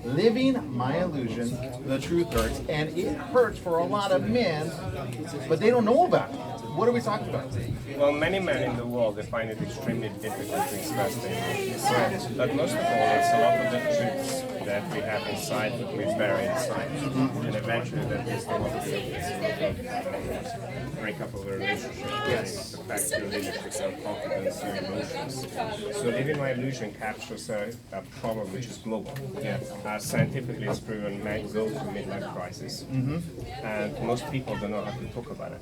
Living My Illusion, The Truth Hurts. And it hurts for a lot of men, but they don't know about it. What are we talking about? Well, many men in the world, they find it extremely difficult to express their emotions. But most of all, it's a lot of the truths that we have inside that we bury inside. And eventually that is the one breakup of a relationship. Yes. The fact your leadership, your confidence, your emotions. So Living My Illusion captures a problem which is global. Yeah. Scientifically, it's proven men go through midlife crisis. And most people don't know how to talk about it.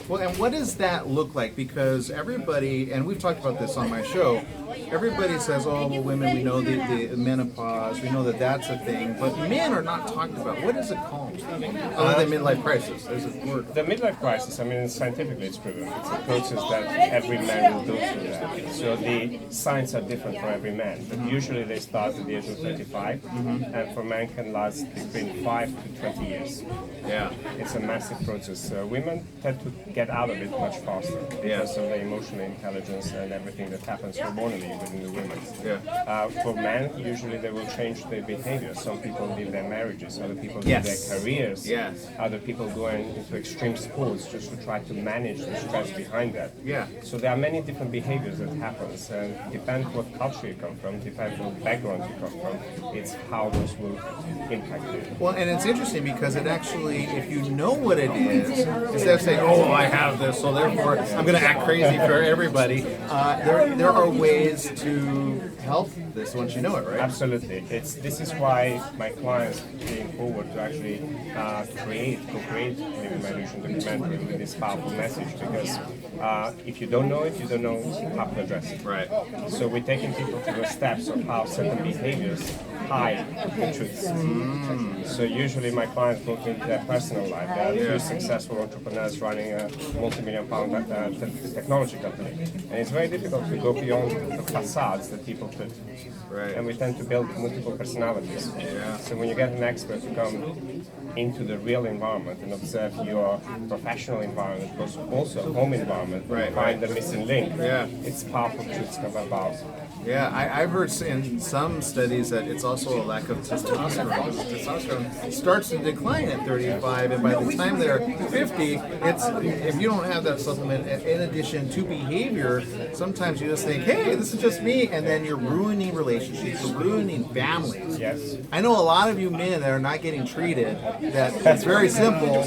Well, and what does that look like? Because everybody, and we've talked about this on my show, everybody says, oh, well, women, we know the menopause, we know that that's a thing, but men are not talked about. What is it called? Other than midlife crisis, there's a word. The midlife crisis, I mean, scientifically it's proven. It's a process that every man will go through that. So the signs are different for every man, but usually they start at the age of 35, and for men can last between 5 to 20 years. Yeah. It's a massive process. Women tend to get out of it much faster because of the emotional intelligence and everything that happens hormonally within the women. Yeah. For men, usually they will change their behavior. Some people leave their marriages, other people leave their careers, other people going into extreme sports just to try to manage the stress behind that. Yeah. So there are many different behaviors that happens, and depends what culture you come from, depends what background you come from, it's how those will impact you. Well, and it's interesting because it actually, if you know what it is, instead of saying, oh, I have this, so therefore I'm going to act crazy for everybody, there are ways to help this once you know it, right? Absolutely. This is why my clients came forward to actually co-create Living My Illusion documentary with this powerful message, because if you don't know it, you don't know how to address it. Right. So we're taking people through the steps of how certain behaviors hide the truths. So usually my clients go into their personal life. They are two successful entrepreneurs running a multi-million-pound technology company. And it's very difficult to go beyond the facades that people put. Right. And we tend to build multiple personalities. Yeah. So when you get an expert to come into the real environment and observe your professional environment, but also home environment, find the missing link, it's powerful truths come about. Yeah, I've heard in some studies that it's also a lack of testosterone. Testosterone starts to decline at 35, and by the time they're 50, if you don't have that supplement, in addition to behavior, sometimes you just think, hey, this is just me, and then you're ruining relationships, you're ruining families. Yes. I know a lot of you men that are not getting treated, that it's very simple,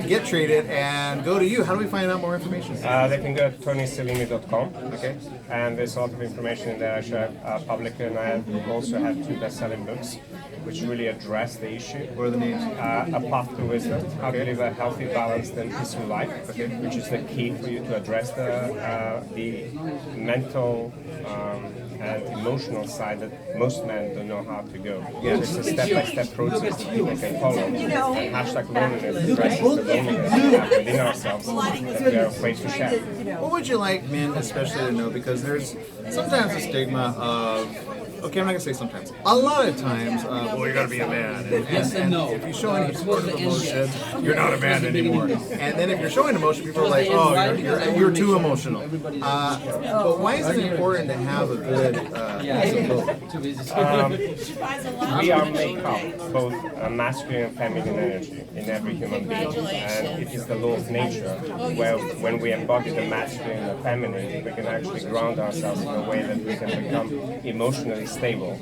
get treated, and go to you. How do we find out more information? They can go to tonyselimi.com. Okay. And there's a lot of information in there I share publicly, and I also have 2 best-selling books which really address the issue. What are the names? A Path to Wisdom, How to Live a Healthy, Balanced and Peaceful Life, which is the key for you to address the mental and emotional side that most men don't know how to go. It's a step-by-step process that people can follow. And hashtag loneliness addresses the loneliness we have within ourselves that we are afraid to share. What would you like men especially to know? Because there's sometimes a stigma of, okay, I'm not going to say sometimes, a lot of times, well, you got to be a man. And if you show any sort of emotion, you're not a man anymore. And then if you're showing emotion, people are like, oh, you're too emotional. But why is it important to have a good we are made up both masculine and feminine energy in every human being, and it is the law of nature where when we embody the masculine and the feminine, we can actually ground ourselves in a way that we can become emotionally stable.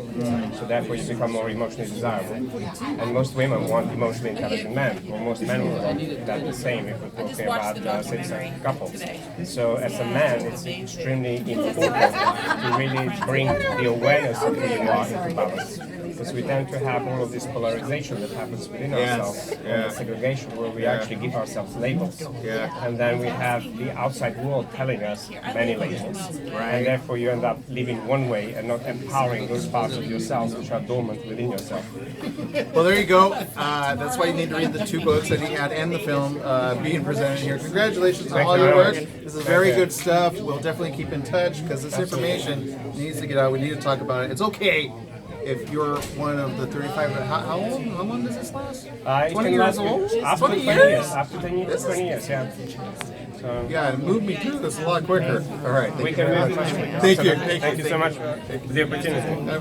So therefore you become more emotionally desirable. And most women want emotionally intelligent men, or most men will want that the same if we're talking about same-sex couples. So as a man, it's extremely important to really bring the awareness of who you are into balance. Because we tend to have all of this polarization that happens within ourselves, and the segregation where we actually give ourselves labels. And then we have the outside world telling us many labels. And therefore you end up living one way and not empowering those parts of yourselves which are dormant within yourself. Well, there you go. That's why you need to read the 2 books that he had and the film being presented here. Congratulations on all your work. This is very good stuff. We'll definitely keep in touch because this information needs to get out. We need to talk about it. It's okay if you're one of the 35, how long does this last? 20 years old? After 20 years. After 20 years, yeah. So, yeah, move me through this a lot quicker. All right. We can move much quicker. Thank you. Thank you so much for the opportunity.